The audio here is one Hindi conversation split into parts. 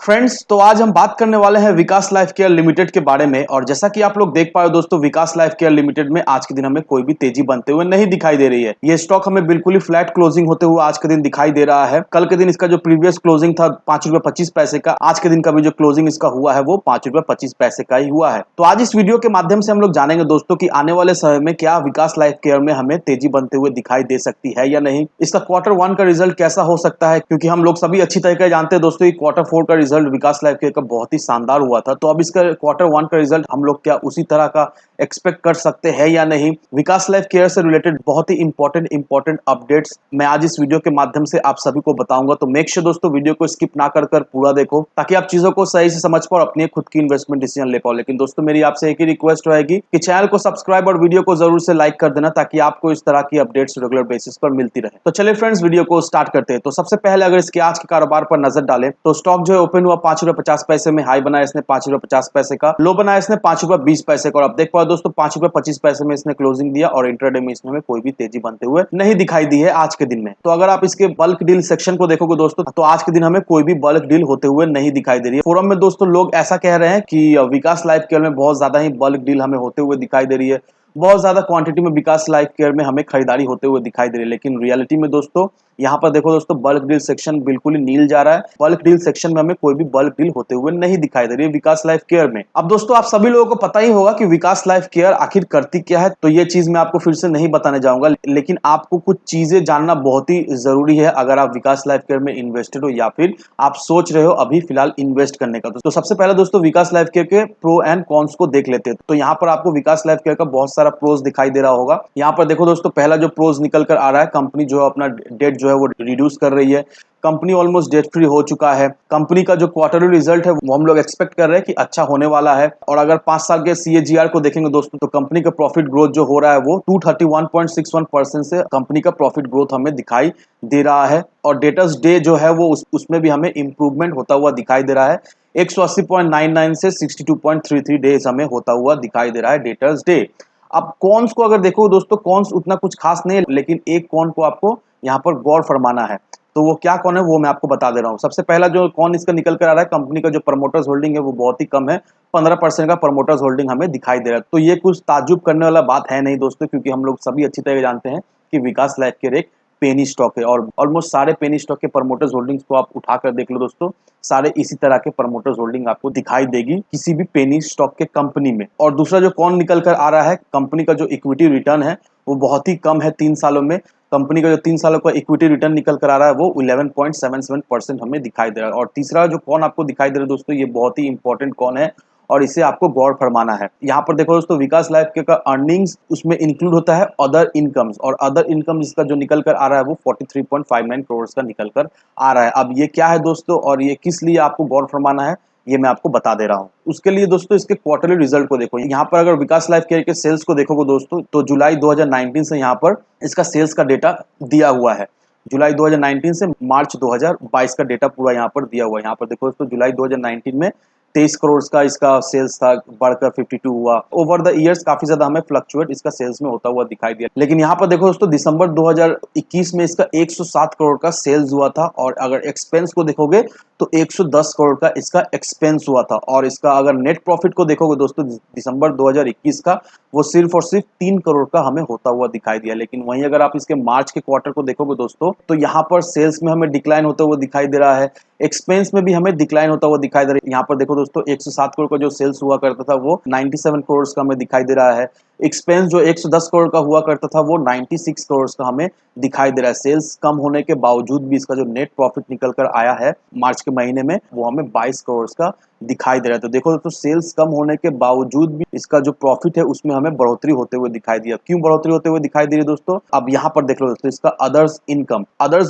फ्रेंड्स, तो आज हम बात करने वाले हैं विकास लाइफ केयर लिमिटेड के बारे में। और जैसा कि आप लोग देख पा रहे हो दोस्तों, विकास लाइफ केयर लिमिटेड में आज के दिन हमें कोई भी तेजी बनते हुए नहीं दिखाई दे रही है। ये स्टॉक हमें बिल्कुल ही फ्लैट क्लोजिंग होते हुए आज के दिन दिखाई दे रहा है। कल के दिन इसका जो प्रीवियस क्लोजिंग था ₹5.25 का, आज के दिन का भी जो क्लोजिंग इसका हुआ है वो ₹5.25 का ही हुआ है। तो आज इस वीडियो के माध्यम से हम लोग जानेंगे दोस्तों कि आने वाले समय में क्या विकास लाइफ केयर में हमें तेजी बनते हुए दिखाई दे सकती है या नहीं। इसका Q1 का रिजल्ट कैसा हो सकता है, क्योंकि हम लोग सभी अच्छी तरीके से जानते हैं दोस्तों कि Q4 का रिजल्ट विकास लाइफ केयर का बहुत ही शानदार हुआ था। तो अब इसका Q1 का रिजल्ट हम लोग क्या उसी तरह का एक्सपेक्ट कर सकते हैं या नहीं। विकास लाइफ केयर से रिलेटेड बहुत ही इंपॉर्टेंट अपडेट्स मैं आज इस वीडियो के माध्यम से आप सभी को बताऊंगा। तो मेक श्योर दोस्तों वीडियो को स्किप ना कर पूरा देखो, ताकि आप चीजों को सही से समझ पाओ और अपनी खुद की इन्वेस्टमेंट डिसीजन ले पाओ। लेकिन दोस्तों मेरी आपसे एक ही रिक्वेस्ट रहेगी कि चैनल को सब्सक्राइब और वीडियो को जरूर से लाइक कर देना, ताकि आपको इस तरह की अपडेट्स रेगुलर बेसिस पर मिलती रहे। तो चलिए फ्रेंड्स, वीडियो को स्टार्ट करते हैं। तो सबसे पहले अगर इसके आज के कारोबार पर नजर डालें तो स्टॉक जो है ओपन हुआ ₹5.50 में, हाई बनाया इसने ₹5.50 का, लो बनाया इसने ₹5.20 का। और अब देख पाओ दोस्तों ₹5.25 में इसने क्लोजिंग दिया और इंट्राडे में इसमें कोई भी तेजी बनते हुए नहीं दिखाई दी है आज के दिन में। तो अगर आप इसके बल्क डील सेक्शन को देखोगे दोस्तों, तो आज के दिन हमें कोई भी बल्क डील होते हुए नहीं दिखाई दे रही है। फोरम में दोस्तों लोग ऐसा कह रहे हैं कि विकास लाइफ केयर में बहुत ज्यादा ही बल्क डील हमें होते हुए दिखाई दे रही है, बहुत ज्यादा क्वांटिटी में विकास लाइफ केयर में हमें खरीदारी होते हुए दिखाई दे रही है। लेकिन रियलिटी में दोस्तों यहाँ पर देखो दोस्तों, बल्क डील सेक्शन बिल्कुल ही नील जा रहा है। बल्क डील सेक्शन में हमें कोई भी बल्क डील होते हुए नहीं दिखाई दे रही है विकास लाइफ केयर में। अब दोस्तों आप सभी लोगों को पता ही होगा कि विकास लाइफ केयर आखिर करती क्या है, तो ये चीज मैं आपको फिर से नहीं बताने जाऊंगा। लेकिन आपको कुछ चीजें जानना बहुत ही जरूरी है अगर आप विकास लाइफ केयर में इन्वेस्टेड हो या फिर आप सोच रहे हो अभी फिलहाल इन्वेस्ट करने का। तो सबसे पहले दोस्तों विकास लाइफ केयर के प्रो एंड कॉन्स को देख लेते हैं। तो यहाँ पर आपको विकास लाइफ केयर का बहुत सारा प्रोज दिखाई दे रहा होगा। यहाँ पर देखो दोस्तों, पहला जो प्रोज निकल कर आ रहा है, कंपनी जो है अपना डेट जो है वो रिड्यूस कर रही है। कंपनी ऑलमोस्ट डेट फ्री हो चुका है। कंपनी का जो क्वार्टरली रिजल्ट है वो हम लोग एक्सपेक्ट कर रहे हैं कि अच्छा होने वाला है। और अगर 5 साल के CAGR को देखेंगे दोस्तों, तो कंपनी का प्रॉफिट ग्रोथ जो हो रहा है वो 231.61% से कंपनी का प्रॉफिट ग्रोथ हमें दिखाई दे रहा है। और डेटर्स डे जो है वो उसमें भी हमें इंप्रूवमेंट होता हुआ दिखाई दे रहा है। 180.99 से 62.33 डेज हमें होता हुआ दिखाई दे रहा है डेटर्स डे। अब कॉन्स को अगर देखो दोस्तों, कॉन्स उतना कुछ खास नहीं है, लेकिन एक कॉन को आपको यहाँ पर गौर फरमाना है। तो वो क्या कौन है वो मैं आपको बता दे रहा हूँ। सबसे पहला जो कौन इसका निकल कर आ रहा है, कंपनी का जो प्रमोटर्स होल्डिंग है वो बहुत ही कम है, 15% का प्रमोटर्स होल्डिंग हमें दिखाई दे रहा है। तो ये कुछ ताज्जुब करने वाला बात है नहीं दोस्तों, क्योंकि हम लोग सभी अच्छी तरह जानते हैं कि विकास लाइफ केयर एक पेनी स्टॉक है। और ऑलमोस्ट सारे पेनी स्टॉक के प्रमोटर्स होल्डिंग्स को आप उठाकर देख लो दोस्तों, सारे इसी तरह के प्रमोटर्स होल्डिंग आपको दिखाई देगी किसी भी पेनी स्टॉक के कंपनी में। और दूसरा जो कौन निकल कर आ रहा है, कंपनी का जो इक्विटी रिटर्न है वो बहुत ही कम है 3 सालों में। कंपनी का जो 3 सालों का इक्विटी रिटर्न निकल कर आ रहा है वो 11.77% हमें दिखाई दे रहा है। और तीसरा जो कौन आपको दिखाई दे रहा है दोस्तों, ये बहुत ही इंपॉर्टेंट कौन है और इसे आपको गौर फरमाना है। यहाँ पर देखो दोस्तों, विकास लाइफ केयर का अर्निंग्स उसमें इंक्लूड होता है अदर इनकम्स, और अदर इनकम इसका जो निकल कर आ रहा है वो 43.59 करोड़ का निकल कर आ रहा है। अब ये क्या है दोस्तों और ये किस लिए आपको गौर फरमाना है, ये मैं आपको बता दे रहा हूँ। उसके लिए दोस्तों इसके क्वार्टरली रिजल्ट को देखो। यहाँ पर अगर विकास लाइफ केयर के सेल्स को देखोगे दोस्तों, तो जुलाई 2019 से यहाँ पर इसका सेल्स का डेटा दिया हुआ है। जुलाई 2019 से मार्च 2022 का डेटा पूरा यहाँ पर दिया हुआ है। यहाँ पर देखो दोस्तों, जुलाई 2019 में 23 करोड़ का इसका सेल्स था, बढ़कर 52 हुआ। ओवर द ईयर्स काफी ज्यादा हमें फ्लक्चुएट इसका सेल्स में होता हुआ दिखाई दिया। लेकिन यहाँ पर देखो दोस्तों, दिसंबर 2021 में इसका 107 करोड़ का सेल्स हुआ था। और अगर एक्सपेंस को देखोगे तो 110 करोड़ का इसका एक्सपेंस हुआ था। और इसका अगर नेट प्रॉफिट को देखोगे दोस्तों, दिसंबर 2021 का वो सिर्फ और सिर्फ 3 करोड़ का हमें होता हुआ दिखाई दिया। लेकिन वहीं अगर आप इसके मार्च के क्वार्टर को देखोगे दोस्तों, तो यहाँ पर सेल्स में हमें डिक्लाइन होता हुआ दिखाई दे रहा है, एक्सपेंस में भी हमें डिक्लाइन होता हुआ दिखाई दे रहा है। यहाँ पर देखो दोस्तों, 107 करोड़ का जो सेल्स हुआ करता था वो 97 करोड़ का हमें दिखाई दे रहा है। एक्सपेंस जो 110 करोड़ का हुआ करता था वो 96 करोड़ का हमें दिखाई दे रहा है। सेल्स कम होने के बावजूद भी इसका जो नेट प्रॉफिट निकल कर आया है मार्च के महीने में वो हमें 22 करोड़ का दिखाई दे रहा है। तो देखो दोस्तों, सेल्स कम होने के बावजूद भी इसका जो प्रॉफिट है उसमें हमें बढ़ोतरी होते हुए दिखाई दिया। क्यों बढ़ोतरी होते हुए दिखाई दे रही है दोस्तों, अब यहाँ पर देख लो दोस्तों, इसका अदर्स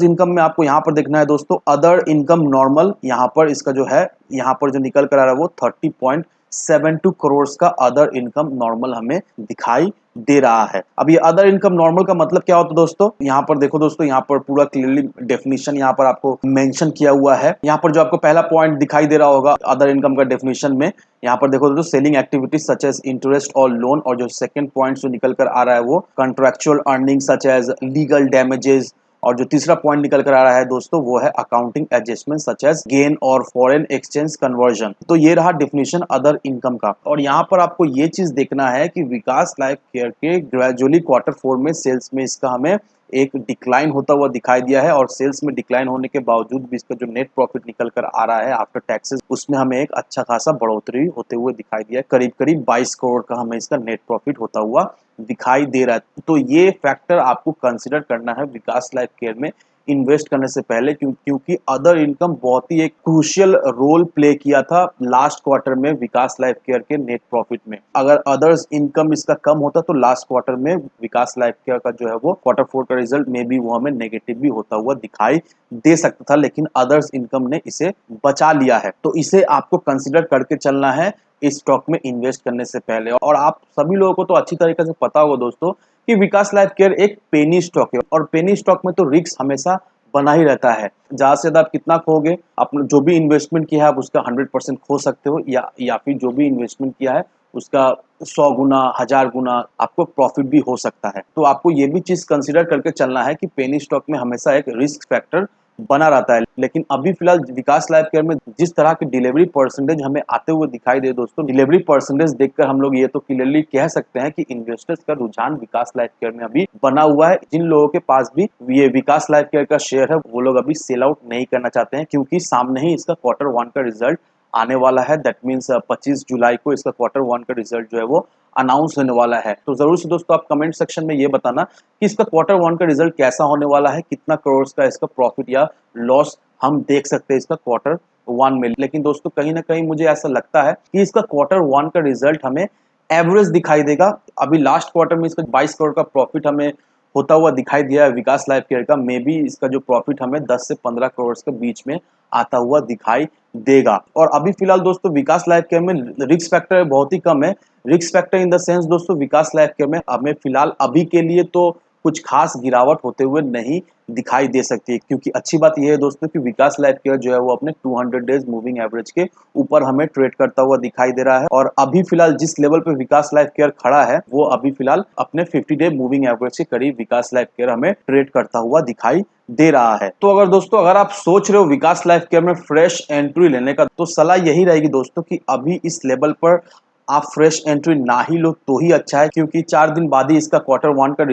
इनकम में आपको यहाँ पर देखना है दोस्तों, अदर इनकम नॉर्मल, यहाँ पर इसका जो है यहाँ पर जो निकल कर आ रहा है वो 30.72 करोड़ का अदर इनकम नॉर्मल हमें दिखाई दे रहा है। अब ये अदर इनकम नॉर्मल का मतलब क्या होता है दोस्तों, यहाँ पर देखो दोस्तों, यहाँ पर पूरा क्लियरली डेफिनेशन यहाँ पर आपको मेंशन किया हुआ है। यहाँ पर जो आपको पहला पॉइंट दिखाई दे रहा होगा अदर इनकम का डेफिनेशन में, यहाँ पर देखो दोस्तों, selling activities such as interest और लोन। और जो सेकंड पॉइंट जो निकल कर आ रहा है वो contractual earning such as legal damages और जो तीसरा पॉइंट निकल कर आ रहा है दोस्तों वो है accounting adjustment such as gain और फॉरेन एक्सचेंज कन्वर्जन। तो ये रहा डिफिनेशन अदर इनकम का। और यहाँ पर आपको ये चीज देखना है कि विकास लाइफ केयर के ग्रेजुअली Q4 में सेल्स में इसका हमें एक डिक्लाइन होता हुआ दिखाई दिया है, और सेल्स में डिक्लाइन होने के बावजूद भी इसका जो नेट प्रॉफिट निकल कर आ रहा है आफ्टर टैक्सेस, उसमें हमें एक अच्छा खासा बढ़ोतरी होते हुए दिखाई दिया है। करीब करीब 22 करोड़ का हमें इसका नेट प्रॉफिट होता हुआ दिखाई दे रहा है। तो ये फैक्टर आपको कंसिडर करना है विकास लाइफ केयर में इन्वेस्ट करने से पहले, क्योंकि अदर इनकम बहुत ही एक क्रूशियल रोल प्ले किया था लास्ट क्वार्टर में विकास लाइफ केयर के नेट प्रॉफिट में। अगर अदर्स इनकम इसका कम होता तो लास्ट क्वार्टर में विकास लाइफ केयर का जो है वो Q4 का रिजल्ट में भी वो हमें नेगेटिव भी होता हुआ दिखाई दे सकता था, लेकिन अदर्स इनकम ने इसे बचा लिया है। तो इसे आपको कंसिडर करके चलना है इस स्टॉक में इन्वेस्ट करने से पहले। और आप सभी लोगों को तो अच्छी तरीके से पता होगा दोस्तों कि विकास लाइफ केयर एक पेनी स्टॉक है, और पेनी स्टॉक में तो रिस्क हमेशा बना ही रहता है। ज्यादा से ज्यादा आप कितना खोगे, अपना जो भी इन्वेस्टमेंट किया है आप उसका 100% खो सकते हो, या फिर जो भी इन्वेस्टमेंट किया है उसका 100 गुना 1000 गुना आपको प्रॉफिट भी हो सकता है। तो आपको ये भी चीज कंसिडर करके चलना है कि पेनी स्टॉक में हमेशा एक रिस्क फैक्टर बना रहता है। लेकिन अभी फिलहाल विकास लाइफ केयर में जिस तरह की डिलीवरी परसेंटेज हमें आते हुए दिखाई दे दोस्तों, डिलीवरी परसेंटेज देखकर हम लोग ये तो क्लियरली कह सकते हैं कि इन्वेस्टर्स का रुझान विकास लाइफ केयर में अभी बना हुआ है। जिन लोगों के पास भी ये विकास लाइफ केयर का शेयर है वो लोग अभी सेल आउट नहीं करना चाहते हैं, क्योंकि सामने ही इसका Q1 का रिजल्ट आने वाला है। दैट मीन्स 25 जुलाई को इसका Q1 का रिजल्ट जो है वो अनाउंस होने वाला है। तो जरूर से दोस्तों आप कमेंट सेक्शन में ये बताना कि इसका Q1 का रिजल्ट कैसा होने वाला है, कितना करोड़ का इसका प्रॉफिट या लॉस हम देख सकते हैं इसका Q1 में। लेकिन दोस्तों कहीं ना कहीं मुझे ऐसा लगता है कि इसका Q1 का रिजल्ट हमें एवरेज दिखाई देगा। अभी लास्ट क्वार्टर में इसका 22 करोड़ का प्रॉफिट हमें होता हुआ दिखाई दिया है विकास लाइफ केयर का। मे बी इसका जो प्रॉफिट हमें 10 से 15 करोड़ के बीच में आता हुआ दिखाई देगा। और अभी फिलहाल दोस्तों विकास लाइफ केयर में रिस्क फैक्टर बहुत ही कम है। Risk factor in the sense दोस्तों विकास लाइफ केयर में हमें फिलहाल अभी के लिए तो कुछ खास गिरावट होते हुए नहीं दिखाई दे सकती है, क्योंकि अच्छी बात यह है दोस्तों कि विकास लाइफ केयर जो है वो अपने 200 डेज मूविंग एवरेज के ऊपर हमें ट्रेड करता हुआ दिखाई दे रहा है। और अभी फिलहाल जिस लेवल पे विकास लाइफ केयर खड़ा है वो अभी फिलहाल अपने 50 डे मूविंग एवरेज के करीब विकास लाइफ केयर हमें ट्रेड करता हुआ दिखाई दे रहा है। तो अगर दोस्तों अगर आप सोच रहे हो विकास लाइफ केयर में फ्रेश एंट्री लेने का, तो सलाह यही रहेगी दोस्तों कि अभी इस लेवल पर आप फ्रेश एंट्री ना ही लो तो ही अच्छा है, क्योंकि 4 दिन बाद ही इसका Q1 का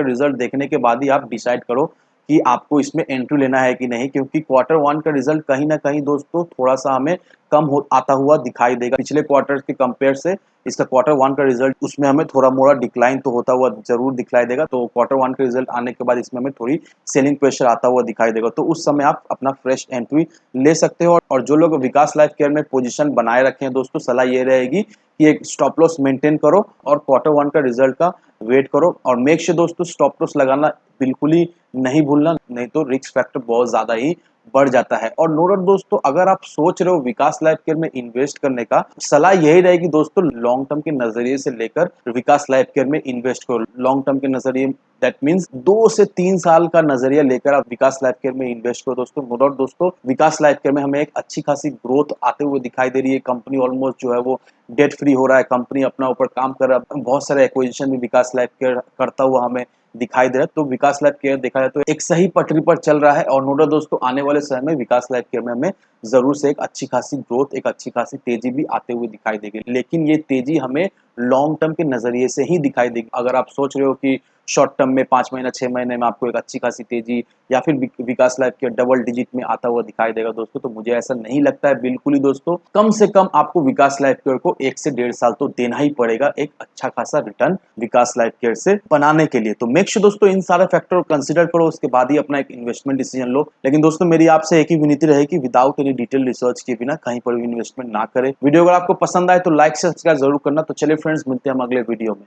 रिजल्ट देखने के बाद ही आप डिसाइड करो कि आपको इसमें एंट्री लेना है कि नहीं। क्योंकि Q1 का रिजल्ट कहीं ना कहीं दोस्तों थोड़ा सा हमें कम आता हुआ दिखाई देगा पिछले क्वार्टर के कंपेयर से। इसका Q1 का रिजल्ट उसमें हमें थोड़ा मोड़ा डिक्लाइन तो होता हुआ जरूर दिखाई देगा। तो Q1 का रिजल्ट आने के बाद इसमें हमें थोड़ी सेलिंग प्रेशर आता हुआ दिखाई देगा, तो उस समय आप अपना फ्रेश एंट्री ले सकते हो। और जो लोग विकास लाइफ केयर में पोजीशन बनाए रखे हैं दोस्तों, सलाह ये रहेगी कि एक स्टॉप लॉस मेंटेन करो और Q1 का रिजल्ट का वेट करो। और मेक श्योर दोस्तों स्टॉप लॉस लगाना बिल्कुल ही नहीं भूलना, नहीं तो रिस्क फैक्टर बहुत ज्यादा ही बढ़ जाता है। और नो डाउट दोस्तों अगर आप सोच रहे हो विकास लाइफ केयर में इन्वेस्ट करने का, सलाह यही रहेगी दोस्तों लॉन्ग टर्म के नजरिए से लेकर विकास लाइफ केयर में इन्वेस्ट करो। लॉन्ग टर्म के नजरिए दैट मीन्स 2 से 3 साल का नजरिया लेकर आप विकास लाइफ केयर में इन्वेस्ट करो दोस्तों। नो डाउट दोस्तों विकास लाइफ केयर में हमें एक अच्छी खासी ग्रोथ आते हुए दिखाई दे रही है। कंपनी ऑलमोस्ट जो है वो डेट फ्री हो रहा है, कंपनी अपना ऊपर काम कर रहा है, बहुत सारे एक्विजिशन भी विकास लाइफ केयर करता हुआ हमें दिखाई दे रहा है। तो विकास लाइफ केयर देखा जाए तो एक सही पटरी पर चल रहा है। और नो डाउट दोस्तों आने वाले समय में विकास लाइफ केयर में हमें जरूर से एक अच्छी खासी ग्रोथ, एक अच्छी खासी तेजी भी आते हुए दिखाई देगी। लेकिन ये तेजी हमें लॉन्ग टर्म के नजरिए से ही दिखाई देगी। अगर आप सोच रहे हो कि शॉर्ट टर्म में 5 महीना 6 महीने में आपको एक अच्छी खासी तेजी या फिर विकास लाइफ केयर डबल डिजिट में आता हुआ दिखाई देगा दोस्तों, तो मुझे ऐसा नहीं लगता है बिल्कुल ही दोस्तों। कम से कम आपको विकास लाइफ केयर को 1 से 1.5 साल तो देना ही पड़ेगा एक अच्छा खासा रिटर्न विकास लाइफ केयर से बनाने के लिए। तो मेक श्योर दोस्तों इन सारे फैक्टर को कंसिडर करो, उसके बाद ही अपना एक इन्वेस्टमेंट डिसीजन लो। लेकिन दोस्तों मेरी आपसे एक ही विनती रहेगी, विदाउट एनी डिटेल रिसर्च के बिना कहीं पर भी इन्वेस्टमेंट ना करें। वीडियो अगर आपको पसंद आए तो लाइक सब्सक्राइब जरूर करना। तो चलिए फ्रेंड्स मिलते हैं हम अगले वीडियो में।